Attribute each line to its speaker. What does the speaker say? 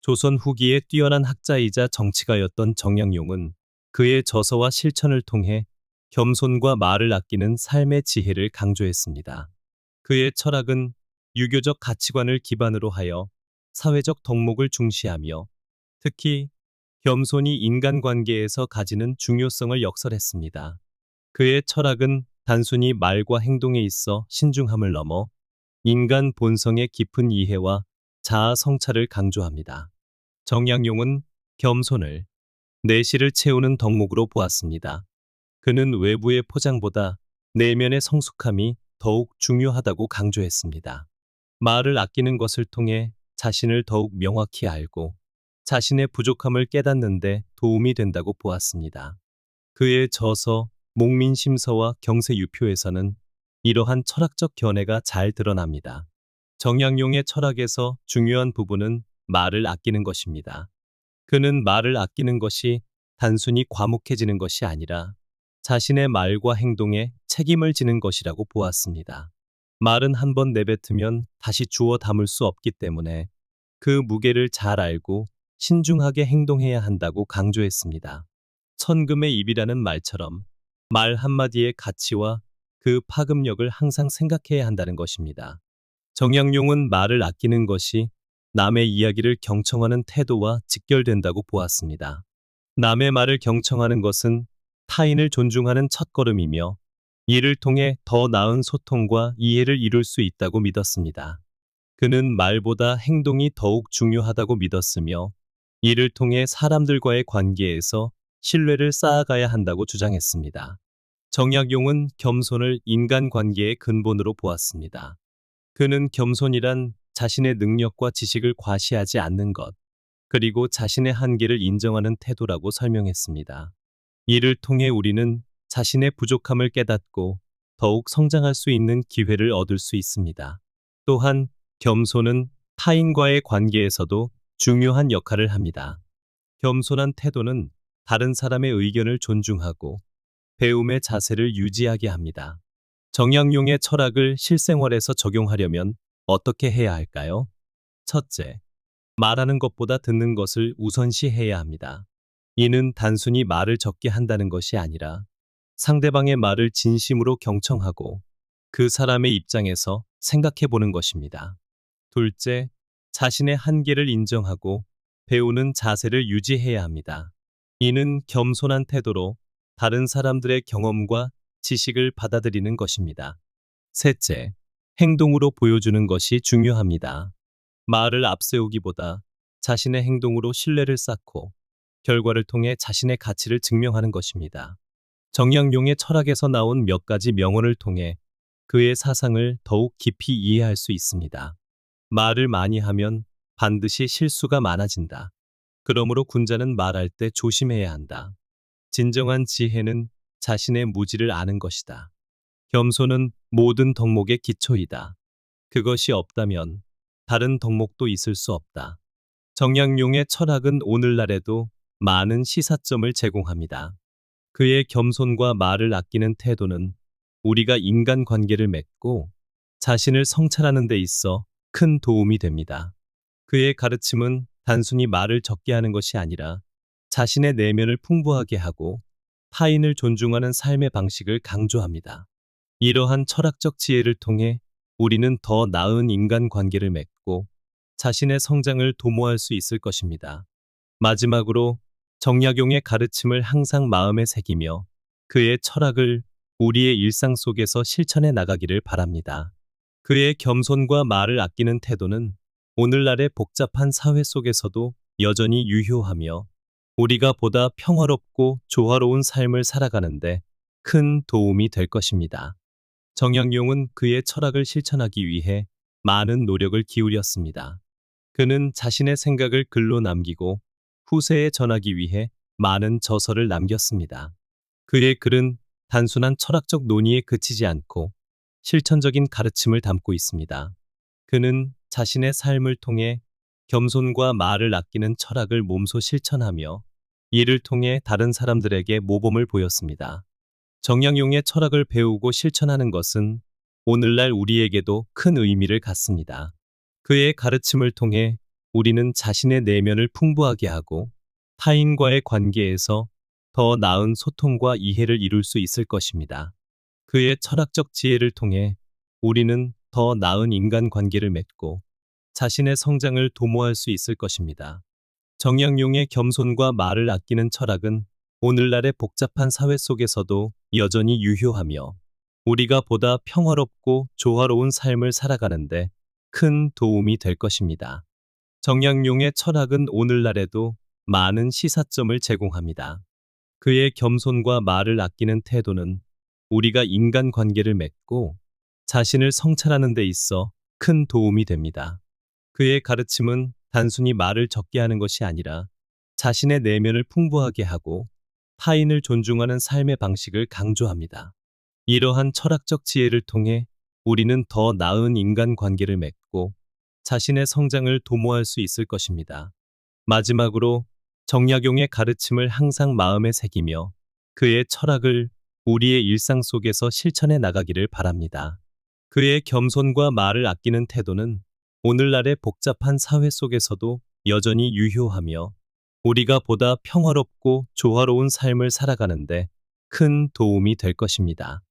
Speaker 1: 조선 후기에 뛰어난 학자이자 정치가였던 정약용은 그의 저서와 실천을 통해 겸손과 말을 아끼는 삶의 지혜를 강조했습니다. 그의 철학은 유교적 가치관을 기반으로 하여 사회적 덕목을 중시하며 특히 겸손이 인간관계에서 가지는 중요성을 역설했습니다. 그의 철학은 단순히 말과 행동에 있어 신중함을 넘어 인간 본성의 깊은 이해와 자아 성찰을 강조합니다. 정약용은 겸손을 내실을 채우는 덕목으로 보았습니다. 그는 외부의 포장보다 내면의 성숙함이 더욱 중요하다고 강조했습니다. 말을 아끼는 것을 통해 자신을 더욱 명확히 알고 자신의 부족함을 깨닫는 데 도움이 된다고 보았습니다. 그의 저서 목민심서와 경세유표에서는 이러한 철학적 견해가 잘 드러납니다. 정약용의 철학에서 중요한 부분은 말을 아끼는 것입니다. 그는 말을 아끼는 것이 단순히 과묵해지는 것이 아니라 자신의 말과 행동에 책임을 지는 것이라고 보았습니다. 말은 한 번 내뱉으면 다시 주워 담을 수 없기 때문에 그 무게를 잘 알고 신중하게 행동해야 한다고 강조했습니다. 천금의 입이라는 말처럼 말 한마디의 가치와 그 파급력을 항상 생각해야 한다는 것입니다. 정약용은 말을 아끼는 것이 남의 이야기를 경청하는 태도와 직결된다고 보았습니다. 남의 말을 경청하는 것은 타인을 존중하는 첫걸음이며 이를 통해 더 나은 소통과 이해를 이룰 수 있다고 믿었습니다. 그는 말보다 행동이 더욱 중요하다고 믿었으며 이를 통해 사람들과의 관계에서 신뢰를 쌓아가야 한다고 주장했습니다. 정약용은 겸손을 인간관계의 근본으로 보았습니다. 그는 겸손이란 자신의 능력과 지식을 과시하지 않는 것, 그리고 자신의 한계를 인정하는 태도라고 설명했습니다. 이를 통해 우리는 자신의 부족함을 깨닫고 더욱 성장할 수 있는 기회를 얻을 수 있습니다. 또한 겸손은 타인과의 관계에서도 중요한 역할을 합니다. 겸손한 태도는 다른 사람의 의견을 존중하고 배움의 자세를 유지하게 합니다. 정약용의 철학을 실생활에서 적용하려면 어떻게 해야 할까요? 첫째, 말하는 것보다 듣는 것을 우선시해야 합니다. 이는 단순히 말을 적게 한다는 것이 아니라 상대방의 말을 진심으로 경청하고 그 사람의 입장에서 생각해 보는 것입니다. 둘째, 자신의 한계를 인정하고 배우는 자세를 유지해야 합니다. 이는 겸손한 태도로 다른 사람들의 경험과 지식을 받아들이는 것입니다. 셋째, 행동으로 보여주는 것이 중요합니다. 말을 앞세우기보다 자신의 행동으로 신뢰를 쌓고 결과를 통해 자신의 가치를 증명하는 것입니다. 정약용의 철학에서 나온 몇 가지 명언을 통해 그의 사상을 더욱 깊이 이해할 수 있습니다. 말을 많이 하면 반드시 실수가 많아진다. 그러므로 군자는 말할 때 조심해야 한다. 진정한 지혜는 자신의 무지를 아는 것이다. 겸손은 모든 덕목의 기초이다. 그것이 없다면 다른 덕목도 있을 수 없다. 정약용의 철학은 오늘날에도 많은 시사점을 제공합니다. 그의 겸손과 말을 아끼는 태도는 우리가 인간관계를 맺고 자신을 성찰하는 데 있어 큰 도움이 됩니다. 그의 가르침은 단순히 말을 적게 하는 것이 아니라 자신의 내면을 풍부하게 하고 타인을 존중하는 삶의 방식을 강조합니다. 이러한 철학적 지혜를 통해 우리는 더 나은 인간관계를 맺고 자신의 성장을 도모할 수 있을 것입니다. 마지막으로 정약용의 가르침을 항상 마음에 새기며 그의 철학을 우리의 일상 속에서 실천해 나가기를 바랍니다. 그의 겸손과 말을 아끼는 태도는 오늘날의 복잡한 사회 속에서도 여전히 유효하며 우리가 보다 평화롭고 조화로운 삶을 살아가는데 큰 도움이 될 것입니다. 정약용은 그의 철학을 실천하기 위해 많은 노력을 기울였습니다. 그는 자신의 생각을 글로 남기고 후세에 전하기 위해 많은 저서를 남겼습니다. 그의 글은 단순한 철학적 논의에 그치지 않고 실천적인 가르침을 담고 있습니다. 그는 자신의 삶을 통해 겸손과 말을 아끼는 철학을 몸소 실천하며 이를 통해 다른 사람들에게 모범을 보였습니다. 정약용의 철학을 배우고 실천하는 것은 오늘날 우리에게도 큰 의미를 갖습니다. 그의 가르침을 통해 우리는 자신의 내면을 풍부하게 하고 타인과의 관계에서 더 나은 소통과 이해를 이룰 수 있을 것입니다. 그의 철학적 지혜를 통해 우리는 더 나은 인간 관계를 맺고 자신의 성장을 도모할 수 있을 것입니다. 정약용의 겸손과 말을 아끼는 철학은 오늘날의 복잡한 사회 속에서도 여전히 유효하며 우리가 보다 평화롭고 조화로운 삶을 살아가는데 큰 도움이 될 것입니다. 정약용의 철학은 오늘날에도 많은 시사점을 제공합니다. 그의 겸손과 말을 아끼는 태도는 우리가 인간관계를 맺고 자신을 성찰하는 데 있어 큰 도움이 됩니다. 그의 가르침은 단순히 말을 적게 하는 것이 아니라 자신의 내면을 풍부하게 하고 타인을 존중하는 삶의 방식을 강조합니다. 이러한 철학적 지혜를 통해 우리는 더 나은 인간관계를 맺고 자신의 성장을 도모할 수 있을 것입니다. 마지막으로 정약용의 가르침을 항상 마음에 새기며 그의 철학을 우리의 일상 속에서 실천해 나가기를 바랍니다. 그의 겸손과 말을 아끼는 태도는 오늘날의 복잡한 사회 속에서도 여전히 유효하며 우리가 보다 평화롭고 조화로운 삶을 살아가는데 큰 도움이 될 것입니다.